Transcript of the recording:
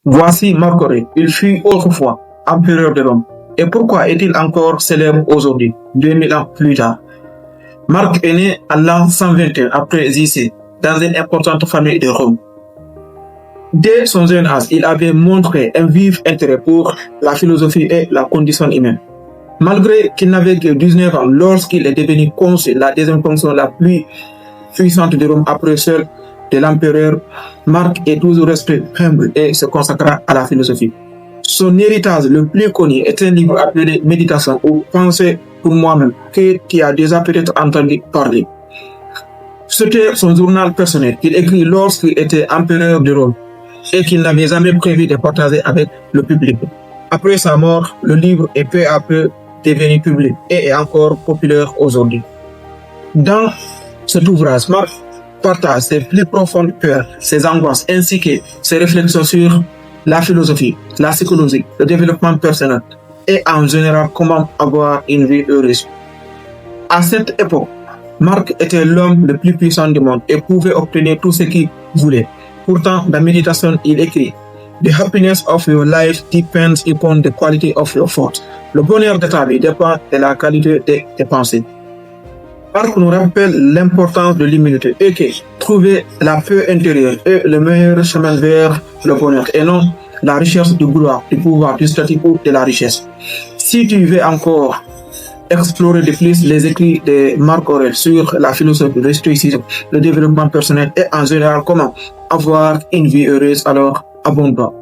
Voici Marc Aurèle. Il fut autrefois empereur de Rome. Et pourquoi est-il encore célèbre aujourd'hui, 2000 ans plus tard? Marc est né en l'an 121 après JC, dans une importante famille de Rome. Dès son jeune âge, il avait montré un vif intérêt pour la philosophie et la condition humaine. Malgré qu'il n'avait que 19 ans lorsqu'il est devenu consul, la deuxième fonction la plus puissante de Rome après celle de l'empereur, Marc est toujours resté humble et se consacra à la philosophie. Son héritage le plus connu est un livre appelé Méditation ou Pensée pour moi-même, que tu as déjà peut-être entendu parler. C'était son journal personnel qu'il écrit lorsqu'il était empereur de Rome et qu'il n'avait jamais prévu de partager avec le public. Après sa mort, le livre est peu à peu devenu public et est encore populaire aujourd'hui. Dans cet ouvrage, Marc partage ses plus profondes peurs, ses angoisses ainsi que ses réflexions sur la philosophie, la psychologie, le développement personnel et en général comment avoir une vie heureuse. À cette époque, Marc était l'homme le plus puissant du monde et pouvait obtenir tout ce qu'il voulait. Pourtant, dans Méditation, il écrit « The happiness of your life depends upon the quality of your thoughts ». Le bonheur de ta vie dépend de la qualité de tes pensées. Marc nous rappelle l'importance de l'humilité et que trouver la paix intérieure est le meilleur chemin vers le bonheur et non la recherche du gloire, du pouvoir, du statut ou de la richesse. Si tu veux encore explorer de plus les écrits de Marc Aurèle sur la philosophie, le stoïcisme, le développement personnel et en général comment avoir une vie heureuse, alors abonne-toi.